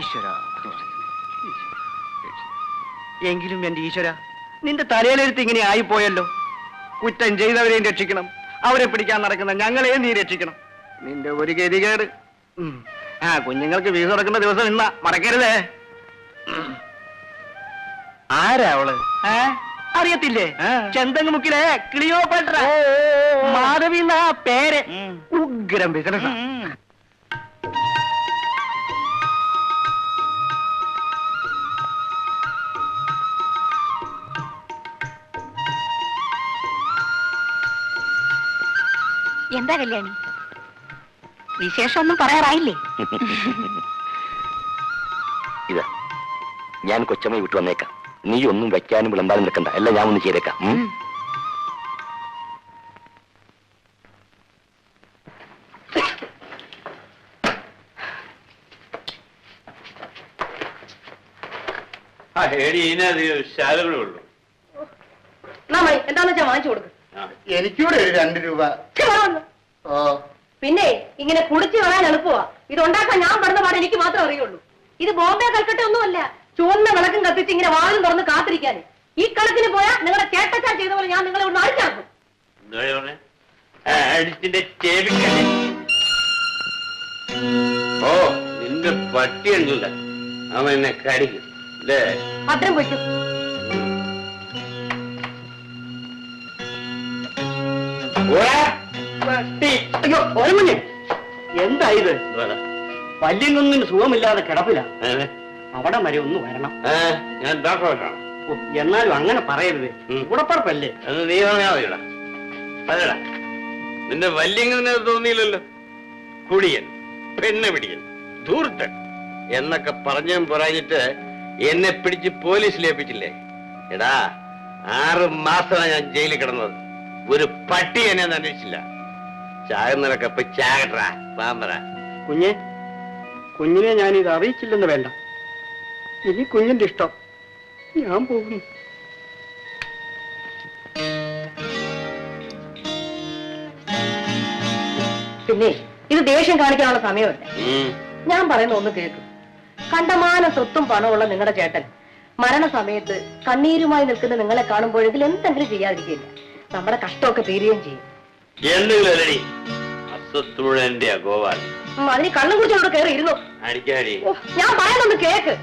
ഈശ്വര, എങ്കിലും എന്റെ ഈശ്വര, നിന്റെ തലയിലെടുത്ത് ഇങ്ങനെ ആയിപ്പോയല്ലോ. കുറ്റം ചെയ്തവരെയും രക്ഷിക്കണം, അവരെ പിടിക്കാൻ നടക്കുന്ന ഞങ്ങളെയും നീ രക്ഷിക്കണം. നിന്റെ ഒരു ഗതികേട്. കുഞ്ഞുങ്ങൾക്ക് വീസ് നടക്കുന്ന ദിവസം ഇന്ന മറക്കരുതേ. ആരാ അവള്? അറിയത്തില്ലേ? ചെന്തങ്ങുമുക്കിലെ ക്ലിയോപാട്ര, മാധവി എന്ന പേര്. ഉഗ്രം ബിസിനസ്. എന്താ കല്യാണി, വിശേഷമൊന്നും പറയാറായില്ലേ? ഇതാ, ഞാൻ കൊച്ചമ്മ വിട്ടു വന്നേക്കാം. നീ ഒന്നും വെക്കാനും വിളമ്പാനും നിൽക്കണ്ട, എല്ലാം ഞാൻ ഒന്ന് ചെയ്തേക്കാം. ശാലകളേ ഉള്ളൂ. എന്താന്ന് വെച്ചാ വാങ്ങിച്ചു കൊടുക്കും. എനിക്കൂടെ 2 രൂപ. പിന്നെ ഇങ്ങനെ കുടിച്ചു കളയാൻ എളുപ്പമാ. ഇത് ഉണ്ടാക്കാൻ ഞാൻ പെടുന്ന പാട് എനിക്ക് മാത്രമേ അറിയുള്ളൂ. ഇത് ബോംബെ കൽക്കട്ട ഒന്നുമല്ല. ചുവന്ന വിളക്കും കത്തിച്ച് ഇങ്ങനെ വാതിൽ തുറന്ന് കാത്തിരിക്കാൻ. ഈ കണക്കിന് പോയാൽ നിങ്ങളുടെ ചേട്ടച്ചാ ചെയ്ത പോലെ ഞാൻ നിങ്ങളെ ഒന്ന് അടിച്ചാക്കും. ഓ, നിന്റെ പട്ടിയുണ്ടല്ല, അവൻ എന്നെ കടിക്കും. ഭദ്രം പോയിക്കും. അയ്യോ ഓരമഞ്ഞ്, എന്താ ഇത്? വല്യങ്ങൊന്നിന് സുഖമില്ലാതെ കിടപ്പില്ല. അവിടെ വരെ ഒന്ന് വരണം. ഞാൻ ഡോക്ടറെ. എന്നാലും അങ്ങനെ പറയരുത്, കൂടപ്പറപ്പല്ലേ. നീ പറഞ്ഞാ അതേടാ, നിന്റെ വല്യങ്ങനെ തോന്നിയില്ലല്ലോ. കുടിയൻ, പെണ്ണ് പിടിയൻ, ധൂർത്തൻ എന്നൊക്കെ പറഞ്ഞും പറഞ്ഞിട്ട് എന്നെ പിടിച്ച് പോലീസിൽ ഏൽപ്പിച്ചില്ലേ? എടാ, 6 മാസമാണ് ഞാൻ ജയിലിൽ കിടന്നത്. ഒരു പട്ടി എന്നെ അന്വേഷിച്ചില്ല. ചാകുന്നവരൊക്കെ ഇപ്പൊ ചാകട്ടാ പാമ്പറ. കുഞ്ഞിനെ ഞാനിത് അറിയിച്ചില്ലെന്ന് വേണ്ട. ഇനി കുഞ്ഞിന്റെ ഇഷ്ടം, ഞാൻ പോകുന്നു. പിന്നെ ഇത് ദേഷ്യം കാണിക്കാനുള്ള സമയമല്ല. ഞാൻ പറയുന്ന ഒന്ന് കേൾക്കും. കണ്ടമാന സ്വത്തും പണമുള്ള നിങ്ങളുടെ ചേട്ടൻ മരണസമയത്ത് കണ്ണീരുമായി നിൽക്കുന്ന നിങ്ങളെ കാണുമ്പോഴെങ്കിലും എന്തെങ്കിലും ചെയ്യാതിരിക്കില്ല. നമ്മുടെ കഷ്ടമൊക്കെ തീരുകയും ചെയ്യും. അതിന് കണ്ണും കുറിച്ച് അവിടെ കയറി ഇരുന്നു. ഞാൻ പറയുന്നൊന്ന് കേക്ക്.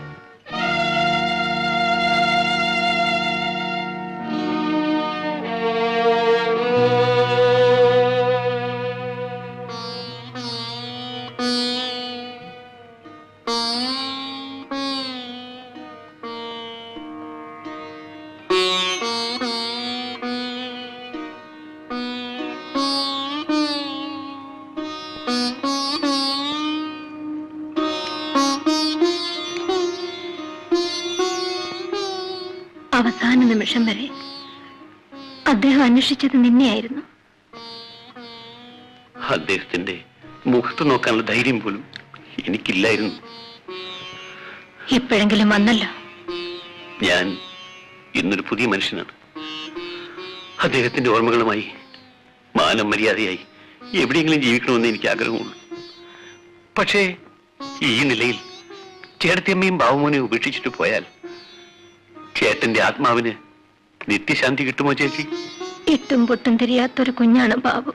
അവസാന നിമിഷം വരെ അദ്ദേഹം അന്വേഷിച്ചത് നിന്നെയായിരുന്നു. അദ്ദേഹത്തിന്റെ മുഖത്ത് നോക്കാനുള്ള ധൈര്യം പോലും എനിക്കില്ലായിരുന്നു. ഇപ്പോഴെങ്കിലും വന്നല്ലോ. ഞാൻ ഇന്നൊരു പുതിയ മനുഷ്യനാണ്. അദ്ദേഹത്തിന്റെ ഓർമ്മകളുമായി മാനം മര്യാദയായി എവിടെയെങ്കിലും ജീവിക്കണമെന്ന് എനിക്ക് ആഗ്രഹമുള്ളൂ. പക്ഷേ ഈ നിലയിൽ ചേട്ടത്തിയമ്മയും ബാബുമോനെ ഉപേക്ഷിച്ചിട്ട് പോയാൽ ചേട്ടന്റെ ആത്മാവിന് നിത്യശാന്തി കിട്ടുമോ ചേച്ചി? ഇട്ടും പൊട്ടും തിരിയാത്തൊരു കുഞ്ഞാണ് ബാബു.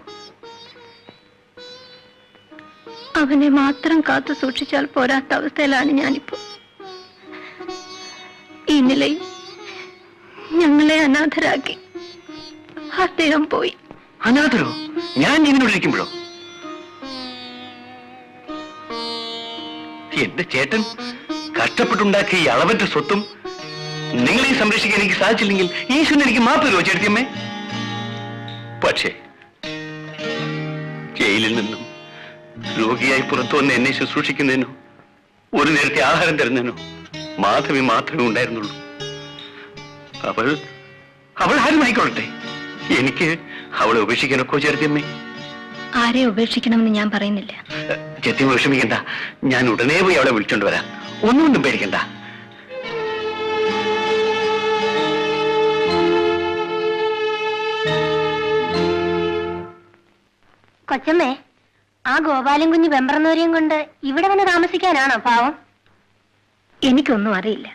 അവനെ മാത്രം കാത്തു സൂക്ഷിച്ചാൽ പോരാത്ത അവസ്ഥയിലാണ് ഞാനിപ്പോ. ഈ നിലയിൽ ഞങ്ങളെ അനാഥരാക്കി അദ്ദേഹം പോയി. അനാഥരോ? ഞാൻ ഇങ്ങനെ ഇരിക്കുമ്പോഴോ? എന്റെ ചേട്ടൻ കഷ്ടപ്പെട്ടുണ്ടാക്കിയ ഈ അളവറ്റ സ്വത്തും നിങ്ങളെ സംരക്ഷിക്കാൻ എനിക്ക് സാധിച്ചില്ലെങ്കിൽ ഈശ്വരൻ എനിക്ക് മാപ്പ് തരുമോ ചേട്ടത്തിയമ്മേ? പക്ഷേ ജയിലിൽ നിന്നും രോഗിയായി പുറത്തു വന്ന് എന്നെ ശുശ്രൂഷിക്കുന്നതിനോ ഒരു നേരത്തെ ആഹാരം തരുന്നതിനോ മാധവി മാത്രമേ ഉണ്ടായിരുന്നുള്ളൂ. അവൾ ആരുമായിക്കൊള്ളട്ടെ, എനിക്ക് അവളെ ഉപേക്ഷിക്കാനൊക്കെ ചേട്ടത്തിയമ്മേ? ആരെ ഉപേക്ഷിക്കണമെന്ന് ഞാൻ പറയുന്നില്ല. ചേത്തി വിഷമിക്കണ്ട, ഞാൻ ഉടനെ പോയി അവളെ വിളിച്ചോണ്ട് വരാം. ഒന്നും പേടിക്കണ്ട. കൊച്ചമ്മേ, ആ ഗോപാലൻ കുഞ്ഞ് വെമ്പറന്നൂരെയും കൊണ്ട് ഇവിടെ വന്ന് താമസിക്കാനാണോ പാവം? എനിക്കൊന്നും അറിയില്ല.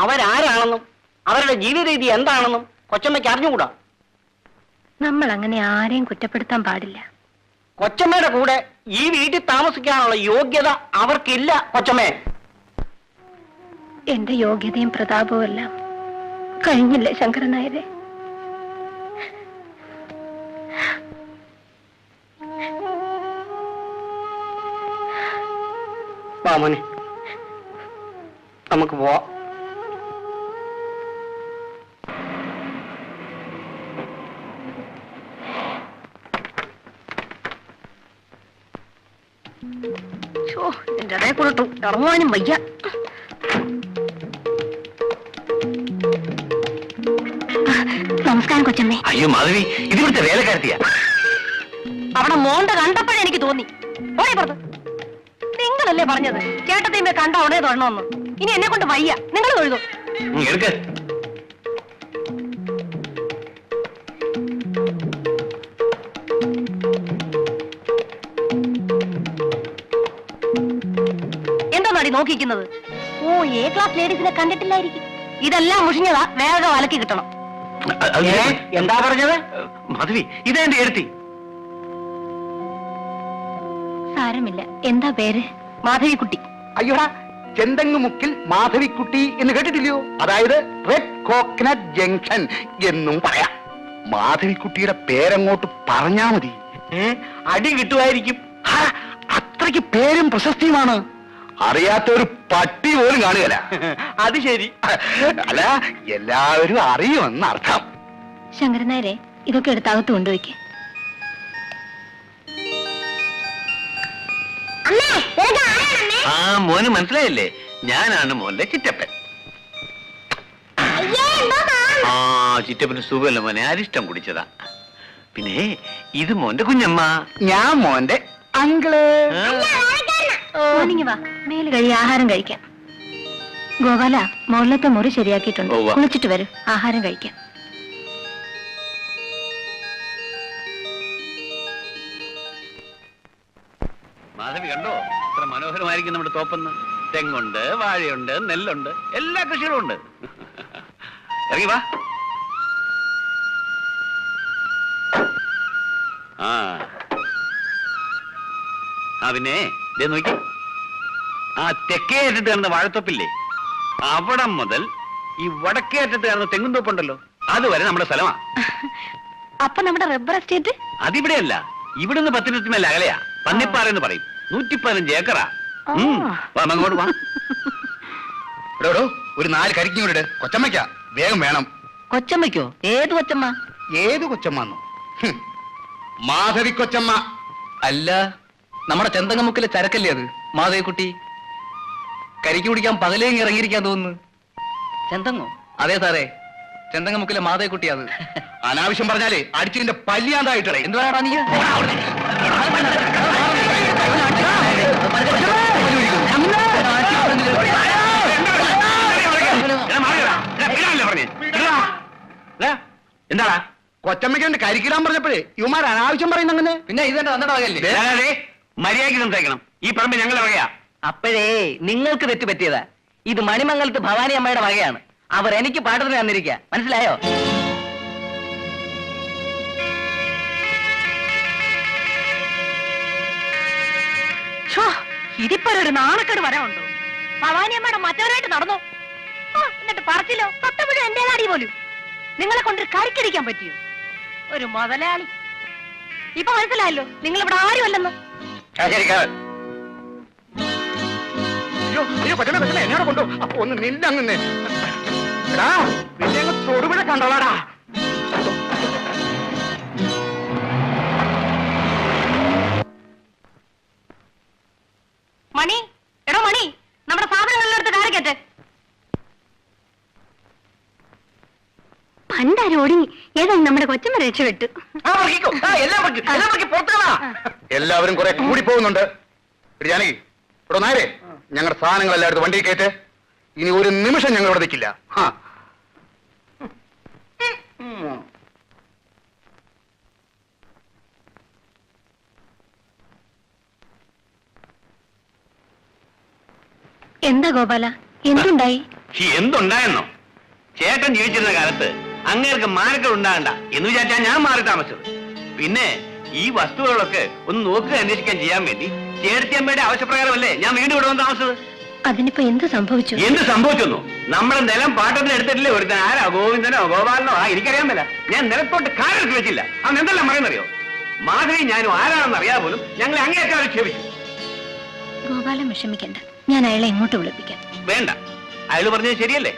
അവരാരാണെന്നും അവരുടെ ജീവിത രീതി എന്താണെന്നും കൊച്ചമ്മയ്ക്ക് അറിഞ്ഞുകൂടാ. നമ്മൾ അങ്ങനെ ആരെയും കുറ്റപ്പെടുത്താൻ പാടില്ല. കൊച്ചമ്മയുടെ കൂടെ ഈ വീട്ടിൽ താമസിക്കാനുള്ള യോഗ്യത അവർക്കില്ല കൊച്ചമ്മേ. എന്റെ യോഗ്യതയും പ്രതാപവും എല്ലാം കഴിഞ്ഞില്ലേ ശങ്കരൻ നായരെ? മോനെ, നമുക്ക് പോവാം. എന്റെ അതേ കൊള്ളട്ടു ഇറങ്ങുവാനും വയ്യ. നമസ്കാരം കൊച്ചമ്മേ. അയ്യോ മാധവി, ഇതിവിടുത്തെ വേലക്കാരത്തിയാ. അവിടെ മോണ്ട കണ്ടപ്പോഴേ എനിക്ക് തോന്നി. ഓടി പുറത്ത്. നിങ്ങളല്ലേ പറഞ്ഞത് ചേട്ടത്തിയമ്മ കണ്ട ഉടനെ തൊഴണമെന്ന്? ഇനി എന്നെ കൊണ്ട് വയ്യ, നിങ്ങൾ തൊഴുതു. എടുക്ക. എന്താ നടി നോക്കിക്കുന്നത്? ഓ, എ ക്ലാസ് ലേഡീസിനെ കണ്ടിട്ടില്ലായിരിക്കും. ഇതെല്ലാം മുഷിഞ്ഞതാ, വേഗം അലക്കി കിട്ടണം. എന്താ പറഞ്ഞത്? മാധവി, ഇതാ എന്റെ എടുത്തി. സാരമില്ല. എന്താ പേര്? മാധവിക്കുട്ടി. അയ്യോടാ, ചെന്തങ്ങുമുക്കിൽ മാധവിക്കുട്ടി എന്ന് കേട്ടിട്ടില്ലയോ? അതായത് റെഡ് കോക്കനട്ട് ജംഗ്ഷൻ എന്നും പറയാം. മാധവിക്കുട്ടിയുടെ പേരങ്ങോട്ട് പറഞ്ഞാ മതി, അടി കിട്ടുമായിരിക്കും. അത്രയ്ക്ക് പേരും പ്രശസ്തിയുമാണ്. അറിയാത്ത ഒരു പട്ടി പോലും കാണുകയില്ല. അത് ശരി. അല്ല, എല്ലാവരും അറിയുമെന്ന് അർത്ഥം. ശങ്കരൻ നായരെ, ഇതൊക്കെ എടുത്തകത്ത് കൊണ്ടുപോയിക്ക്. ആ മോന് മനസ്സിലായില്ലേ? ഞാനാണ് മോന്റെ ചിറ്റപ്പൻ. ആ, ചിറ്റപ്പന് സുഖമല്ല മോനെ, അരിഷ്ടം കുടിച്ചതാ. പിന്നെ ഇത് മോന്റെ കുഞ്ഞമ്മ. ഞാൻ മോന്റെ അങ്കിള്. മോർണിംഗ് വാ, മേല് കഴി ആഹാരം കഴിക്കാം. ഗോപാല, മുകളിലത്തെ മുറി ശരിയാക്കിയിട്ടുണ്ട്. ഉവ്വ. കുളിച്ചിട്ട് വരും, ആഹാരം കഴിക്കാം. മാധവി കണ്ടോ, ഇത്ര മനോഹരമായിരിക്കും നമ്മുടെ തോപ്പെന്ന്. തെങ്ങുണ്ട്, വാഴയുണ്ട്, നെല്ലുണ്ട്, എല്ലാ കൃഷികളും ഉണ്ട്. ഇറങ്ങി വാ. ആ പിന്നെ ദേ നോക്കി, ആ തെക്കേ അറ്റത്ത് കാണുന്ന വാഴത്തോപ്പില്ലേ, അവിടെ മുതൽ ഈ വടക്കേ അറ്റത്ത് കാണുന്ന തെങ്ങുംതോപ്പുണ്ടല്ലോ, അതുവരെ നമ്മുടെ സ്ഥലമാ. അപ്പൊ നമ്മുടെ റബ്ബർ എസ്റ്റേറ്റ്? അതിവിടെയല്ല, ഇവിടുന്ന് 10 മിനിറ്റ് മേലെ അകലെയാ. പന്നിപ്പാറ എന്ന് പറയും. 115 ഏക്കറാ. വാ, അങ്ങോട്ട് വാ. എടോ, ഒരു 4 കരിക്കൂടെ കൊച്ചമ്മയ്ക്ക വേഗം വേണം. കൊച്ചമ്മയ്ക്കോ? ഏത് കൊച്ചമ്മ? ഏത് കൊച്ചമ്മന്നോ? മാധവി കൊച്ചമ്മ. അല്ല, നമ്മുടെ ചെന്തങ്ങമുക്കിലെ ചരക്കല്ലേ അത്? മാധവിക്കുട്ടി കരിക്ക് കുടിക്കാൻ പകലേങ്ങി ഇറങ്ങിയിരിക്കാൻ തോന്നുന്നു. ചെന്തങ്ങോ? അതെ സാറേ, ചെന്തങ്ങമുക്കിലെ മാധവിക്കുട്ടി അത്. അനാവശ്യം പറഞ്ഞാലേ അടിച്ചിന്റെ പല്ലിയാന്തായിട്ടേ. എന്ത് പറയാടാ നീ? എന്താടാ കൊച്ചമ്മയ്ക്ക് കരിക്കിടാൻ പറഞ്ഞപ്പോഴേ ഇവന്മാർ അനാവശ്യം പറയുന്ന അങ്ങനെ. പിന്നെ ഇതെന്റെ തന്നട വകയല്ലേ? മര്യാദയ്ക്ക് സംസാരിക്കണം. ഈ പറമ്പ് ഞങ്ങളെ വകയാ. അപ്പോഴേ നിങ്ങൾക്ക് തെറ്റ് പറ്റിയതാ. ഇത് മണിമംഗലത്ത് ഭവാനി അമ്മയുടെ വകയാണ്. അവർ എനിക്ക് പാട്ടത്തിന് തന്നിരിക്കുക, മനസ്സിലായോ? ഇതിപ്പോ ഒരു നാണക്കേട് വരാനുണ്ടോ? ഭവാനി അമ്മയുടെ മറ്റവരായിട്ട് നടന്നോ? എന്നിട്ട് പറച്ചില്ലോ സത്തമിഴും എന്റെ കാടി പോലും. നിങ്ങളെ കൊണ്ടൊരു കരിക്കടിക്കാൻ പറ്റിയോ? ഒരു മുതലാളി. ഇപ്പൊ മനസ്സിലായല്ലോ നിങ്ങൾ ഇവിടെ ആരുമല്ലെന്ന്. അയ്യോ കൊച്ചമ്മ കൊച്ചമ്മ എന്നോട് കൊണ്ടു. അപ്പൊ ഒന്ന് നിന്നങ്ങനെ എടാ, പിന്നെ അങ്ങ് തൊടുപുഴ കണ്ടോളാടാ. മണി, എടോ മണി, നമ്മുടെ സാധനങ്ങളിലെടുത്ത് കാറിക്കട്ടെ. പണ്ടാരും ഒടുങ്ങി. ഏതായാലും നമ്മുടെ കൊച്ചമ്മ രക്ഷപ്പെട്ടു. എല്ലാവരും കുറെ കൂടി പോകുന്നുണ്ട്. ജാനകി, ഇവിടെ നേരെ ഞങ്ങളുടെ സാധനങ്ങൾ എല്ലായിടത്തും വണ്ടിയിൽ കയറ്റ്. ഇനി ഒരു നിമിഷം ഞങ്ങൾ ഇവിടെ നിൽക്കില്ല. എന്താ ഗോപാല, എന്തുണ്ടായി? എന്തുണ്ടായെന്നോ? ചേട്ടൻ ജീവിച്ചിരുന്ന കാലത്ത് അങ്ങേർക്ക് മാനക്കൾ ഉണ്ടാകണ്ട എന്ന് വിചാരിച്ചാ ഞാൻ മാറി താമസിച്ചത്. പിന്നെ ഈ വസ്തുക്കളൊക്കെ ഒന്ന് നോക്കുക അന്വേഷിക്കാൻ ചെയ്യാൻ വേണ്ടി ചേട്ടത്തിയമ്മയുടെ ആവശ്യപ്രകാരമല്ലേ ഞാൻ വീണ്ടും ഇവിടെ വന്ന് താമസിച്ചത്. അതിനിപ്പോ എന്ത് സംഭവിച്ചു? എന്ത് സംഭവിച്ചെന്നോ? നമ്മുടെ നിലം പാട്ടത്തിന് എടുത്തിട്ടില്ലേ ഒരുത്തൻ? ആരാ? ഗോവിന്ദനോ ഗോപാലനോ? എനിക്കറിയാൻ മേല. ഞാൻ നിലത്തോട്ട് കാലെടുത്ത് വെച്ചില്ല. അവൻ എന്തെല്ലാം പറയുന്നറിയോ? മാധവി ഞാനും ആരാണെന്ന് അറിയാതെ പോലും ഞങ്ങളെ അങ്ങേയൊക്കെ ക്ഷമിച്ചു. ഗോപാലൻ വിഷമിക്കണ്ട, ഞാൻ അയാളെ എങ്ങോട്ട് വിളിപ്പിക്കാം. വേണ്ട, അയാൾ പറഞ്ഞത് ശരിയല്ലേ?